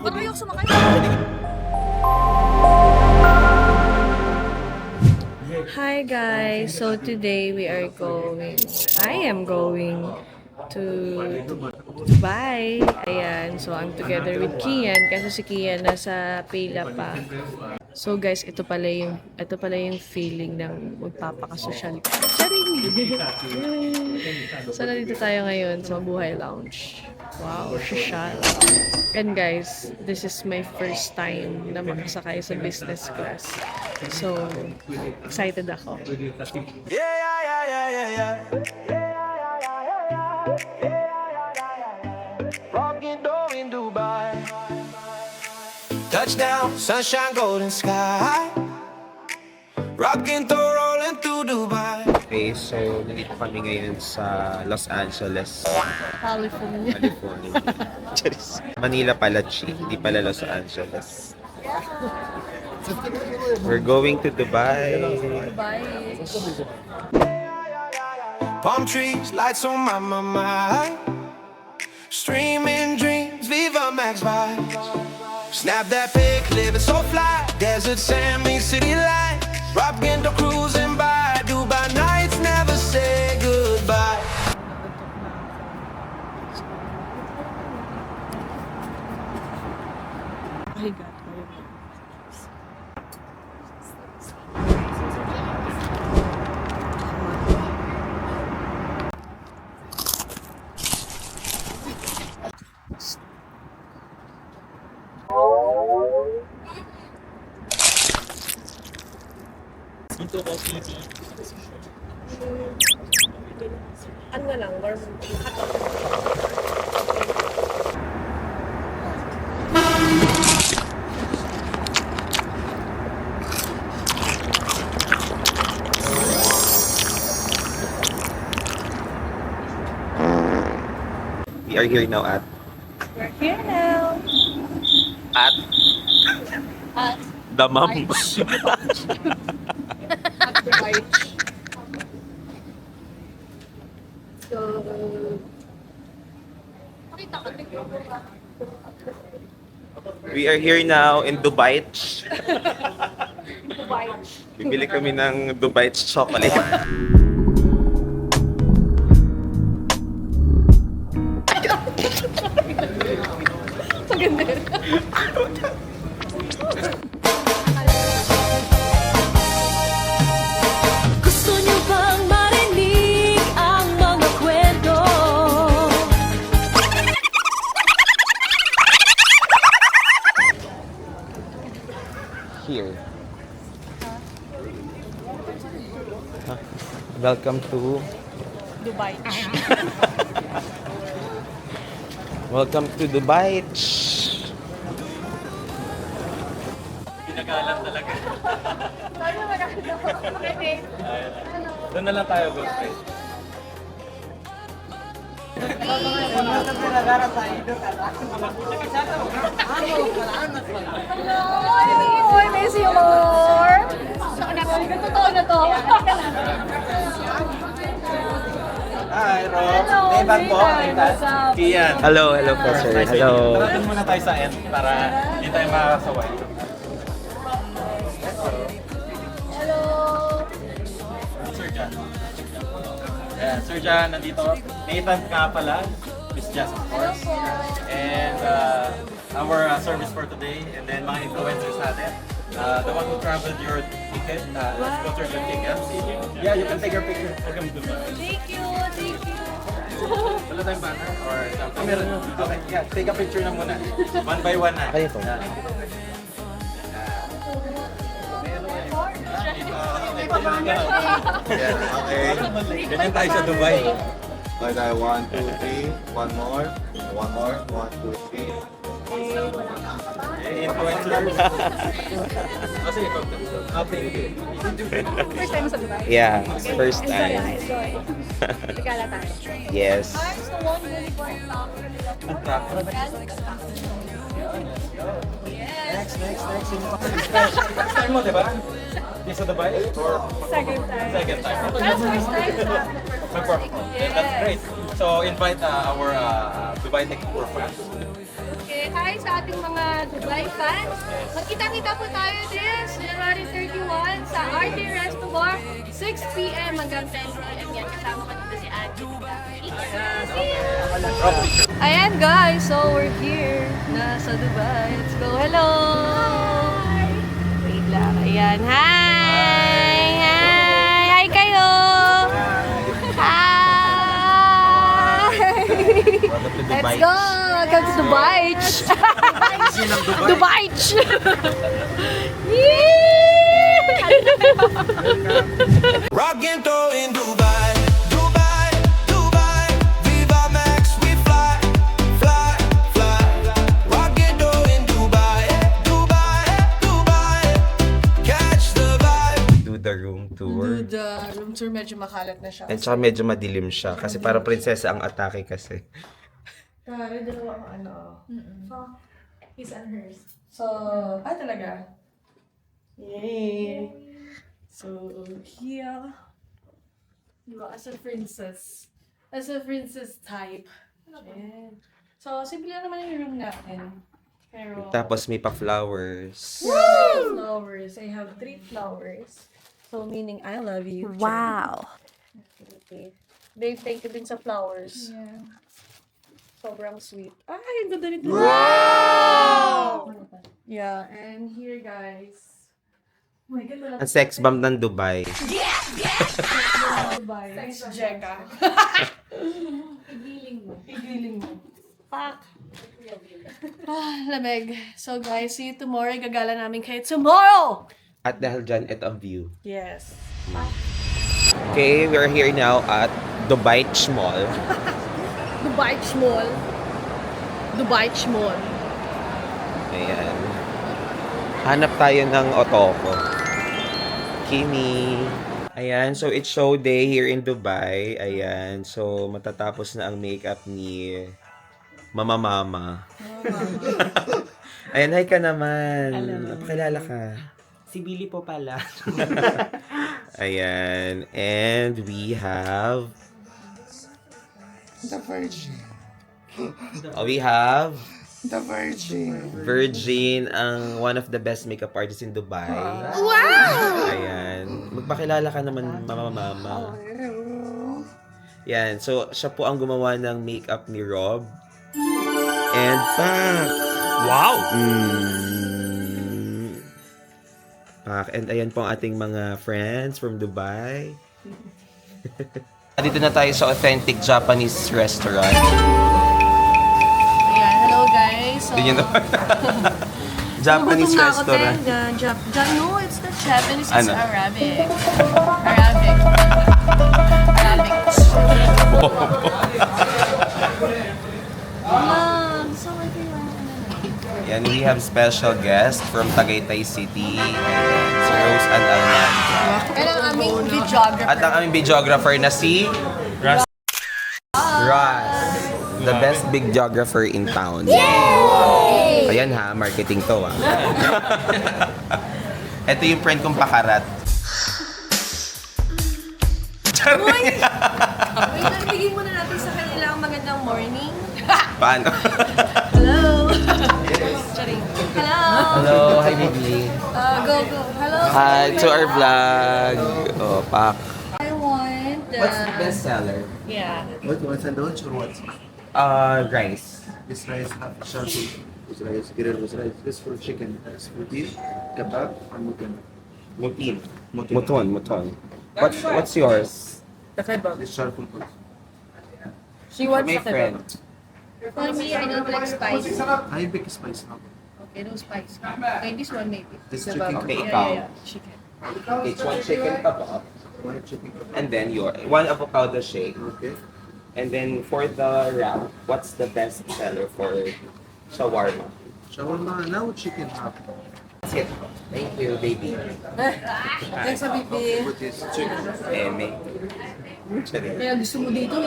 ako Ba't ayok sumakay? Hi guys, so today I am going to Dubai. Ayan, so I'm together with Kian kasi si Kian nasa Pila pa. So guys, ito pala yung feeling ng magpapakasosyal. Charing! So nandito tayo ngayon sa Mabuhay Lounge. Wow, social. And guys, this is my first time na makasakay sa business class. So, excited ako. Rocking door in Dubai. Touchdown, sunshine, golden sky. Rocking to rolling through Dubai. Okay, so nandito kami ngayon sa Los Angeles, California. California. Charis. Manila pala, hindi pala Los Angeles. We're going to Dubai. Palm trees, lights on my mind. Streaming dreams, Viva Max vibes. Snap that pic, living so fly. Desert sand meets city lights. Rocking to cruising by. Dubai nights never say goodbye. Oh my God. Ano na lang, warm We are here now at We're here now. at At Damam. Dubai. So, We are here now in Dubai. Dubai. Bibili kami ng Dubai chocolate. Maganda. Gusto niyo bang marinig ang mga kwento? Here. Welcome to Dubai. Welcome to Dubai. Doon na lang tayo, go straight. Hello! I miss you more! Totoo na to. Hi, Rob. Nathan po. Nathan. Kian. Hello po sir. Nice Hello. meeting you. Tara doon muna tayo sa end para hindi tayo makakasaway. Hello! Sir Jan. Yeah, Sir Jan, nandito. Nathan ka pala. Miss Jess, of course. And our service for today. And then mga influencers natin. The one who traveled your ticket. Sponsored your ticket. Yeah, you can take your picture. Welcome to Dubai. Thank you! Thank you! Wala tayong banner or something? Meron. Okay, yeah. Take a picture na muna. One by one na. Okay po. Yeah, okay. Ganyan tayo sa Dubai. Like I 1, 2, 3, one more, 1 2, 3. Influencers. Kasi ikaw. Okay. First time mo sa Dubai? Yeah, first time. Enjoy. Regala tayo. Yes. So, one unicorn talk. Next. First time mo, di ba? Di sa Dubai? Or Second time. second time? That's first time sa Perform. That's great. So invite our Dubai Tech Tour fans. Okay, hi sa ating mga Dubai fans, magkita-kita po tayo this January 31 sa RT Resto Bar, 6 p.m. hanggang 10 p.m. Yan, kasama ko dito si Angie. Ayan guys, so we're here. Nasa Dubai. Let's go. Hello! Wait lang. Ayan. Hi! Hi! Hi kayo! Hi! Let's go! Welcome to Dubai! Dubai! Rockin' throw in Dubai, Dubai, Dubai. Viva Max, we fly, fly, fly. Rockin' throw in Dubai, Dubai, Dubai. Catch the vibe. Do the room tour. The room tour medyo makalat na siya. And saka medyo madilim siya kasi parang prinsesa ang atake kasi. Tara, dalawa ang ano. His and hers. So, talaga? Yay! So, here, as a princess. As a princess type. Ayan. So, simple lang naman yung room natin. Pero, Tapos may pa-flowers. flowers. I have 3 flowers. So, meaning I love you. Wow. Okay. Babe, thank you din sa flowers. Yeah. Sobrang sweet. Ay, ang ganda nito. Wow! Yeah, and here guys. Oh my God, Ang sex bomb ng Dubai. Dubai. Sex Jeka. Igiling mo. Pak. Lamig. So guys, see you tomorrow. Gagala namin kayo tomorrow! At dahil dyan, ito ang view. Yes. Okay, we're here now at Dubai Mall. Dubai Mall. Dubai Mall. Ayan. Hanap tayo ng otoko. Kimi. Ayan, so it's show day here in Dubai. Ayan, so matatapos na ang makeup ni Mama. Ayan, hi ka naman. Pakilala ka. Si Billy po pala. Ayan, and we have... The Virgin. We have... The Virgin. Virgin, ang one of the best makeup artists in Dubai. Wow! Ayan. Magpakilala ka naman, Mama. Yan. So, siya po ang gumawa ng makeup ni Rob. And Pak. Wow! Pak. And ayan po ang ating mga friends from Dubai. Dito na tayo sa authentic Japanese restaurant. Ayan, hello guys. So, Hindi nyo naman. Japanese gutom na ako, restaurant. Tenga. No, it's not Japanese, it's Ano? Arabic. So what do you want? Yan, we have special guest from Tagaytay City. Ayan, si Rose Ann Almanza. And ang aming videographer. At ang aming videographer na si Ras. The best videographer in town. Ayan ha, marketing to ha. Ito yung friend kong pakarat. Wait, bigyan muna natin sa kanila ang magandang morning. Paano? Hello. Charing. Hello. Hello, hi baby. Go. Hello. Hi to our vlog. Oh, Pak. I want What's the best seller? Yeah. What you want sandwich or what? Rice. This rice half shabu. This rice grilled with rice. This for chicken. This for beef, kebab, and mutton. Mutin. Mutin. Muton. What's yours? This charcoal pot. She wants My friend. For me, I don't like spice. High big spice now. Okay, no spice. Okay, this one maybe. This The chicken baba. kebab. Yeah. Chicken. It's one chicken kebab. One chicken kebab. And then one avocado shake. Okay. And then for the wrap, what's the best seller for shawarma? Shawarma now chicken half. That's it. Thank you, baby. Thanks sa bibi. With this chicken. Eme. Kaya gusto mo dito,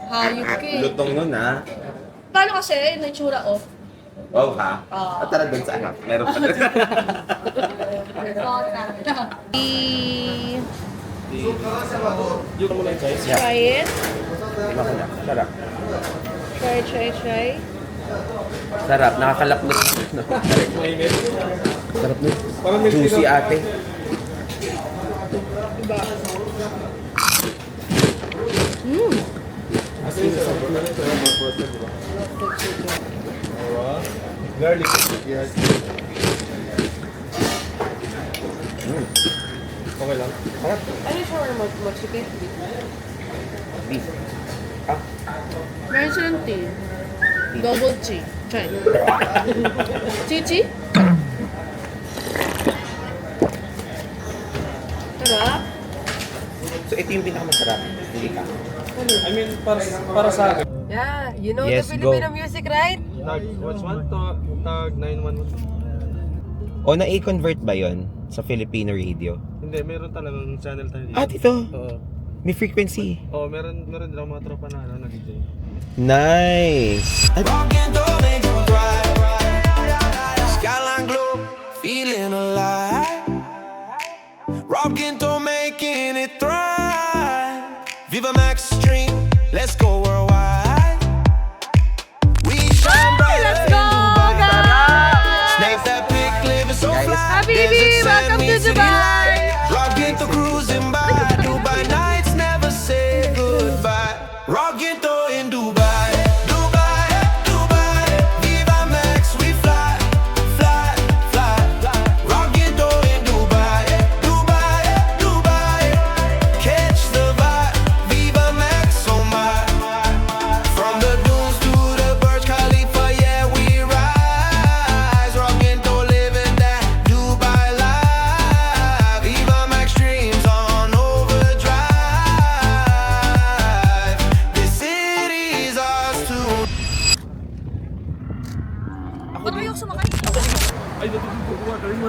hayop ka eh. Lutong nun ha. Paano kasi, yung itsura off? Wow ha. At tara dun sa anak. Meron pa rin. Try it. Tara. Try. Sarap, nakakalapnos. No? Sarap nun. Juicy ate. Garlic. Yes. Okay lang. Sarap. Ano yung shawarma mo? Chicken? Beef. Meron silang tea. Double tea. Try. Chichi? Sarap? So ito yung pinakamasarap. Hindi ka. I mean, para sa akin. Yeah, you know Yes, the go. Filipino music, right? Tag, what's one to? Tag 911. O na-convert ba yon sa Filipino radio? Hindi, meron talagang channel tayo dito. Ah, dito. Oo. May frequency. Oo, meron din ako mga tropa na nag-DJ. Nice. Rockin' don't make you cry. Skyline glow, feeling alive. Rockin' don't making it thrive. Viva Max Extreme, let's go worldwide. We shine bright. Let's go, guys! Snap that pic, living so fly. Habibi, welcome to Dubai! Rockin' to cruising by. Dubai nights never say goodbye. Rockin' to in Dubai. Dubai, Dubai. Viva Max, we fly, fly, fly. Rockin' to in Dubai. Dubai, Dubai. Catch the vibe. Viva Max on my. From the dunes to the Burj Khalifa, yeah, we rise. Rockin' to living that Dubai life. Viva Max dreams on overdrive. This city's ours to.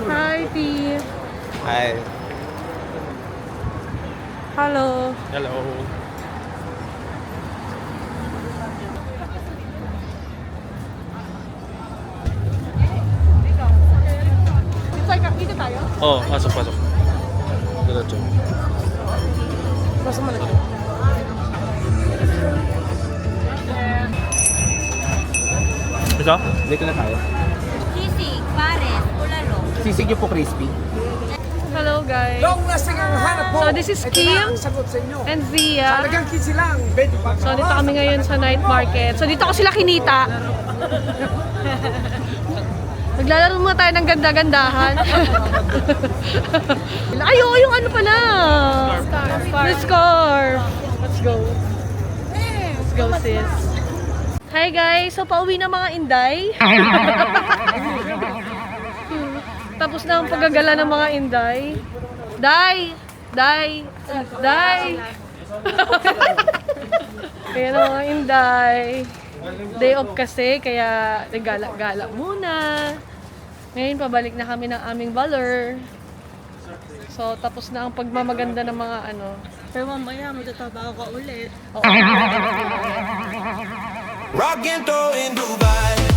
Hi, T. Hi. Hello. Hello. Dito tayo? Oo, pasok. Diretso. Basta mo na. Ito? Dito na tayo. Sisig, pares, ulalo. Sisig niyo po crispy. Hello, guys. So, this is Kim and Zia. So, dito kami ngayon sa night market. So, dito ko sila kinita. Naglalaro muna tayo ng ganda-gandahan. Ay, oo, yung ano pala. The scarf. Let's go. Let's go, sis. Hi, guys. So, pauwi na mga Inday. Tapos na ang paggagala ng mga Inday. Day! Kaya na mga Inday. Day off kasi, kaya nagala-gala muna. Ngayon, pabalik na kami ng aming baller. So, tapos na ang pagmamaganda ng mga ano. Pero mamaya, magtatrabaho ka ulit. Rockin' to in Dubai.